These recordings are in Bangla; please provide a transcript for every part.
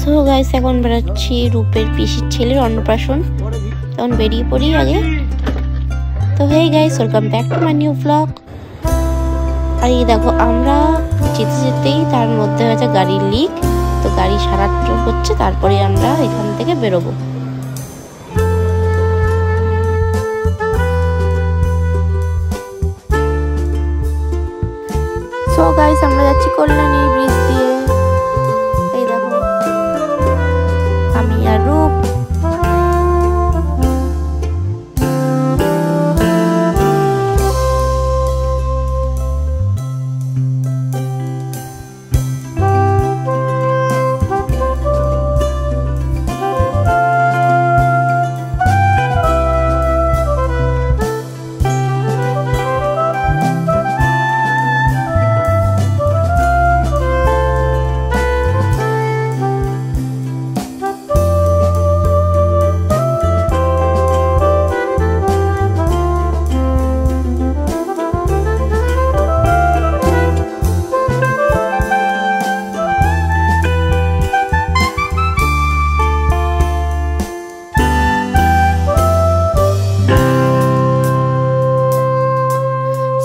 সো গাইস এখন বেরোচ্ছি রূপের পিসির ছেলের অন্নপ্রাশন, তখন বেরিয়ে পড়ি আগে। তো hey guys, welcome back to my new blog. আর এই দেখো আমরা যেতে যেতেই তার মধ্যে হয়েছে গাড়ির লিক, তো গাড়ি সারানো হচ্ছে, তারপরে আমরা এখান থেকে বেরোবো। সো গাইস আমরা যাচ্ছি কল্যাণী ব্রিজ দিয়ে। এই দেখো আমি আর রূপ।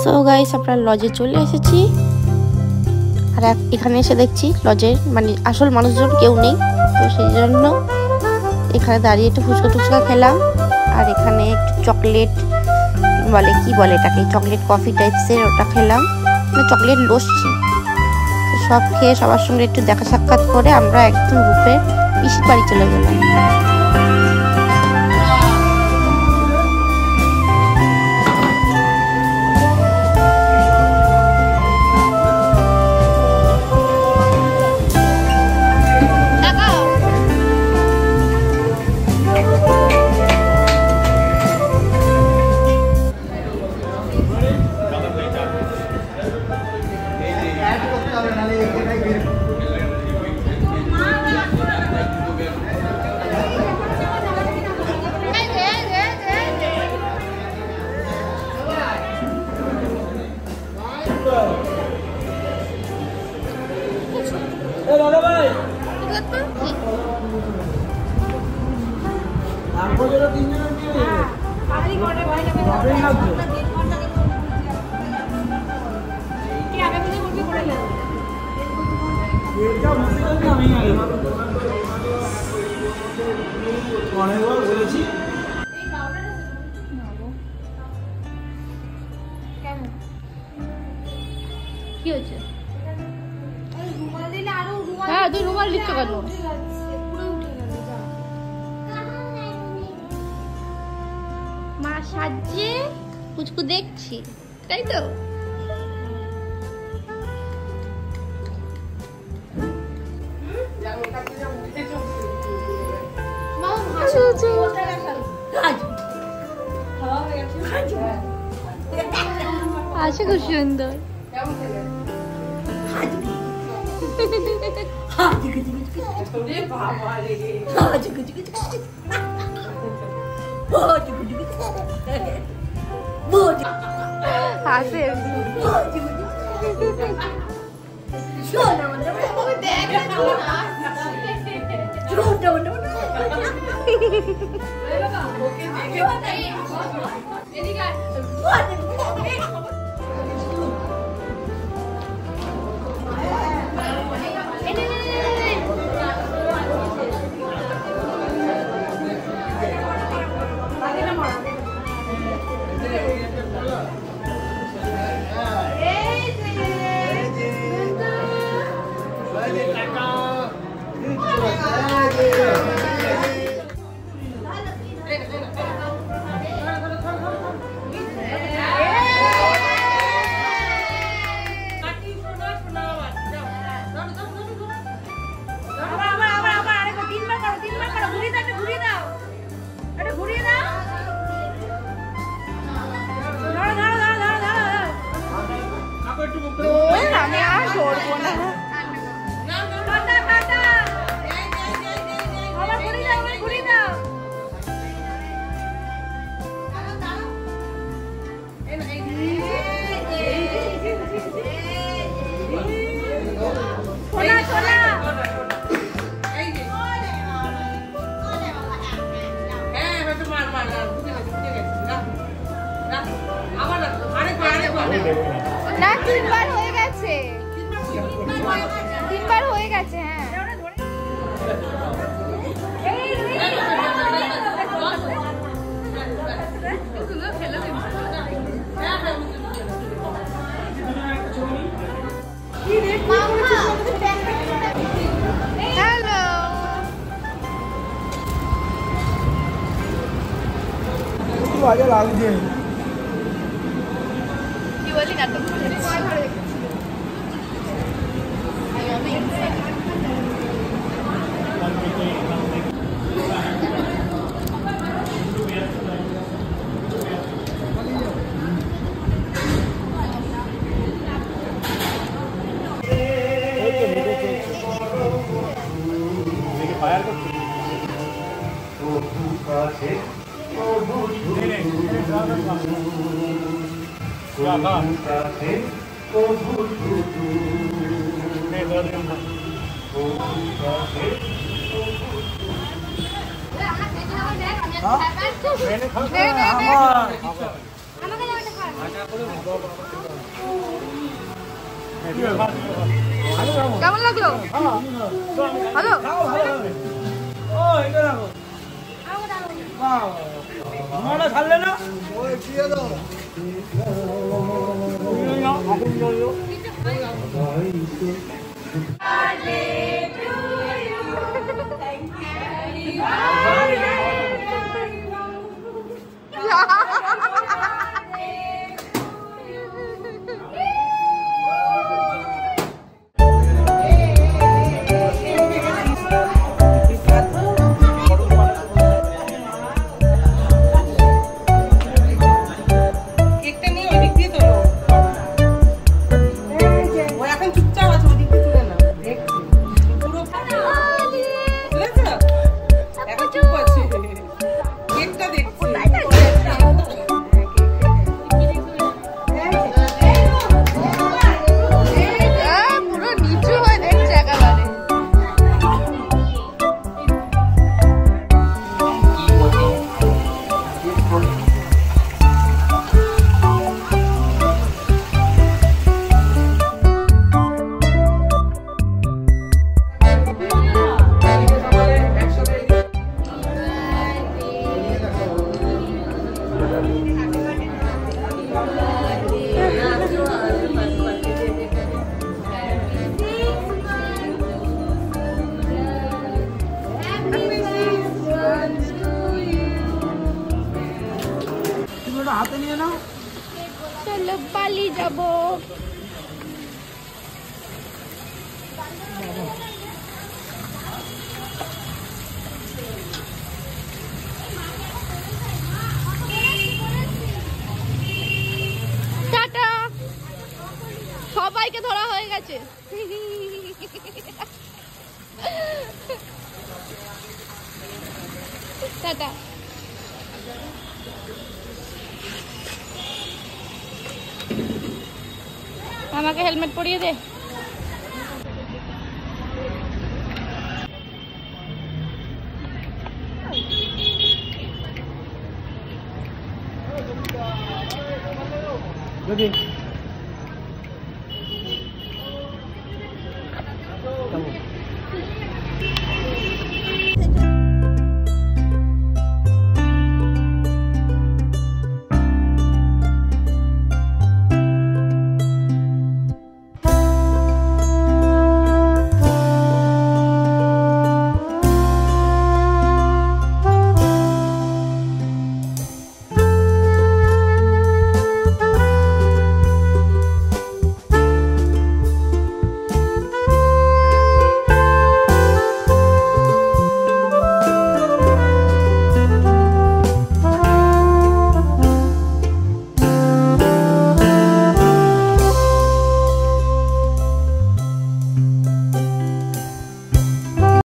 সো গাইস আমরা লজে চলে এসেছি, আর এখানে এসে দেখছি লজের মানে আসল মানুষজন কেউ নেই, তো সেই জন্য এখানে দাঁড়িয়ে একটু ফুচকা টুচকা খেলাম। আর এখানে একটু চকলেট বলে, কি বলে এটাকে, চকলেট কফি টাইপসের ওটা খেলাম, মানে চকলেট লস্যি। তো সব খেয়ে সবার সঙ্গে একটু দেখা সাক্ষাৎ করে আমরা একদম রূপে পিসির বাড়ি চলে গেলাম। কি হয়েছে? হ্যাঁ তুই রুমাল লিখছো কেন? মা সাজিয়ে পুচকু দেখছি, তাই তো? আছে খুব সুন্দর। হাসে আমি আর করবো না। তিনবার হয়ে গেছে, তিনবার হয়ে গেছে। হ্যাঁ কি বলি না তো কেমন লাগলো? ভালো। ছাড়লে না হাতে নিয়ে নাও। চলো বালি যাবো। টাটা, সবাইকে ধরা হয়ে গেছে। টাটা। আমাকে হেলমেট পরিয়ে দে। যদি